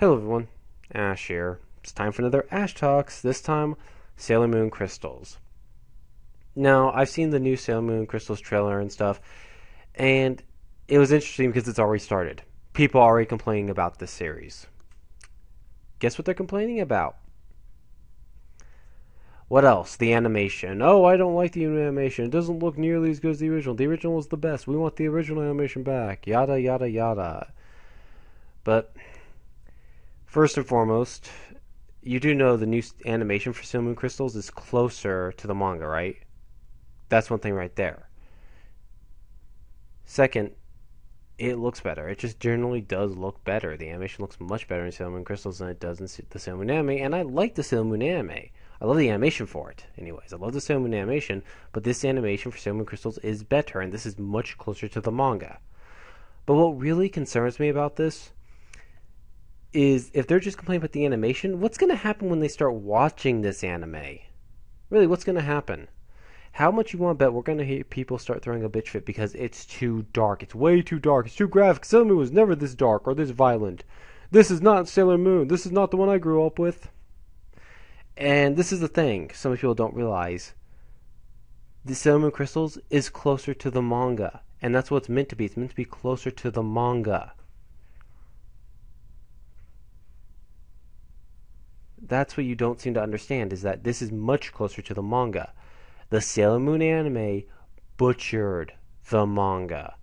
Hello everyone, Ash here. It's time for another Ash Talks, this time Sailor Moon Crystals. Now, I've seen the new Sailor Moon Crystals trailer and stuff, and it was interesting because it's already started. People are already complaining about this series. Guess what they're complaining about? What else? The animation. Oh, I don't like the new animation. It doesn't look nearly as good as the original. The original was the best. We want the original animation back. Yada, yada, yada. But first and foremost, you do know the new animation for Sailor Moon Crystals is closer to the manga, right? That's one thing right there. Second, it looks better. It just generally does look better. The animation looks much better in Sailor Moon Crystals than it does in the Sailor Moon anime, and I like the Sailor Moon anime. I love the animation for it. Anyways, I love the Sailor Moon animation, but this animation for Sailor Moon Crystals is better, and this is much closer to the manga. But what really concerns me about this is if they're just complaining about the animation, what's going to happen when they start watching this anime? Really, what's going to happen? How much you want to bet we're going to hear people start throwing a bitch fit because it's too dark. It's way too dark. It's too graphic. Sailor Moon was never this dark or this violent. This is not Sailor Moon. This is not the one I grew up with. And this is the thing some people don't realize. The Sailor Moon Crystals is closer to the manga. And that's what it's meant to be. It's meant to be closer to the manga. That's what you don't seem to understand, is that this is much closer to the manga. The Sailor Moon anime butchered the manga.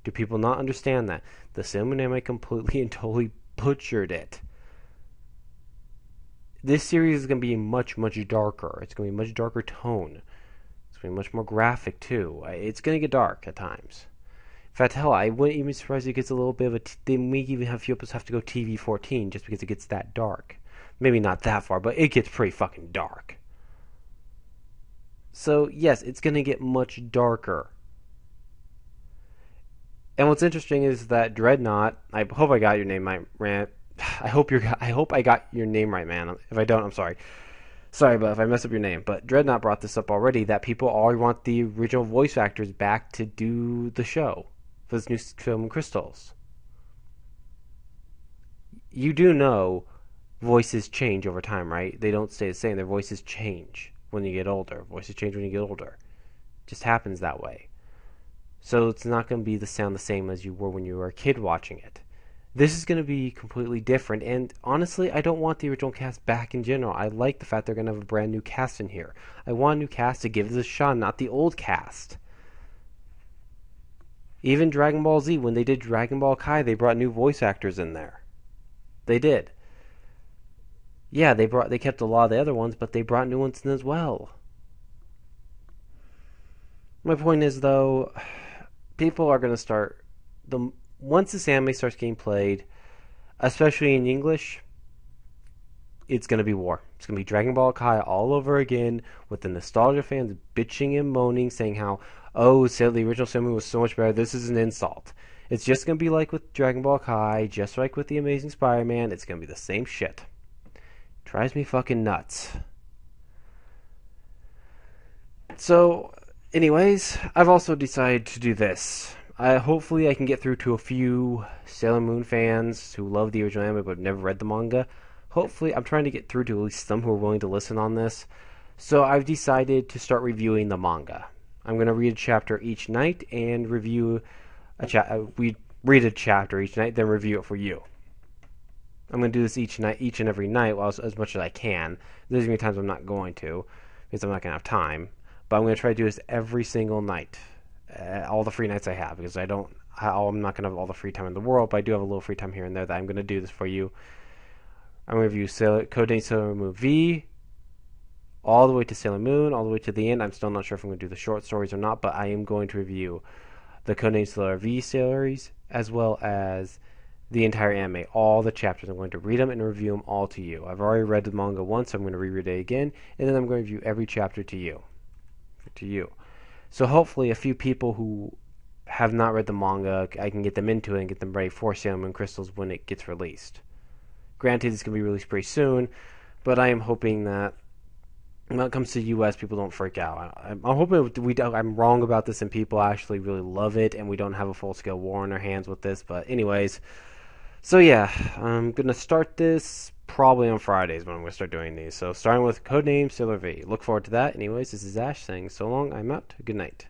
Do people not understand that? The Sailor Moon anime completely and totally butchered it. This series is going to be much, much darker. It's going to be a much darker tone. It's going to be much more graphic, too. It's going to get dark at times. In fact, hell, I wouldn't even be surprised if it gets a little bit of a... They may even have a few episodes have to go TV-14 just because it gets that dark. Maybe not that far, but it gets pretty fucking dark. So, yes, it's going to get much darker. And what's interesting is that Dreadnought, I hope I got your name right, man. I hope I got your name right, man. If I don't, I'm sorry. Sorry, but if I mess up your name. But Dreadnought brought this up already, that people already want the original voice actors back to do the show for this new film, Crystals. You do know voices change over time, right? They don't stay the same. Their voices change when you get older. Voices change when you get older. It just happens that way. So it's not going to be the same as you were when you were a kid watching it. This is going to be completely different, and honestly, I don't want the original cast back in general. I like the fact they're going to have a brand new cast in here. I want a new cast to give this a shot, not the old cast. Even Dragon Ball Z, when they did Dragon Ball Kai, they brought new voice actors in there. They did. Yeah, they kept a lot of the other ones, but they brought new ones in as well. My point is, though, people are going to start... Once this anime starts getting played, especially in English, it's going to be war. It's going to be Dragon Ball Kai all over again, with the nostalgia fans bitching and moaning, saying how, oh, the original Sailor Moon was so much better, this is an insult. It's just going to be like with Dragon Ball Kai, just like with The Amazing Spider-Man, it's going to be the same shit. Drives me fucking nuts. So, anyways, I've also decided to do this. Hopefully I can get through to a few Sailor Moon fans who love the original anime but have never read the manga. Hopefully, I'm trying to get through to at least some who are willing to listen on this. So I've decided to start reviewing the manga. I'm going to read a chapter each night and review we read a chapter each night, then review it for you. I'm going to do this each and every night, as much as I can. There's going to be times I'm not going to, because I'm not going to have time. But I'm going to try to do this every single night. All the free nights I have, because I'm not going to have all the free time in the world, but I do have a little free time here and there that I'm going to do this for you. I'm going to review Codename Sailor Moon V, all the way to Sailor Moon, all the way to the end. I'm still not sure if I'm going to do the short stories or not, but I am going to review the Codename Sailor V series, as well as the entire anime, all the chapters. I'm going to read them and review them all to you. I've already read the manga once, so I'm going to reread it again, and then I'm going to review every chapter to you. So hopefully a few people who have not read the manga, I can get them into it and get them ready for Sailor Moon Crystals when it gets released. Granted, it's going to be released pretty soon, but I am hoping that when it comes to the U.S., people don't freak out. I'm hoping I'm wrong about this and people actually really love it and we don't have a full-scale war on our hands with this. But anyways, So yeah, I'm gonna start this probably on Fridays when I'm gonna start doing these. So starting with Codename Sailor V. Look forward to that. Anyways, this is Ash saying so long. I'm out. Good night.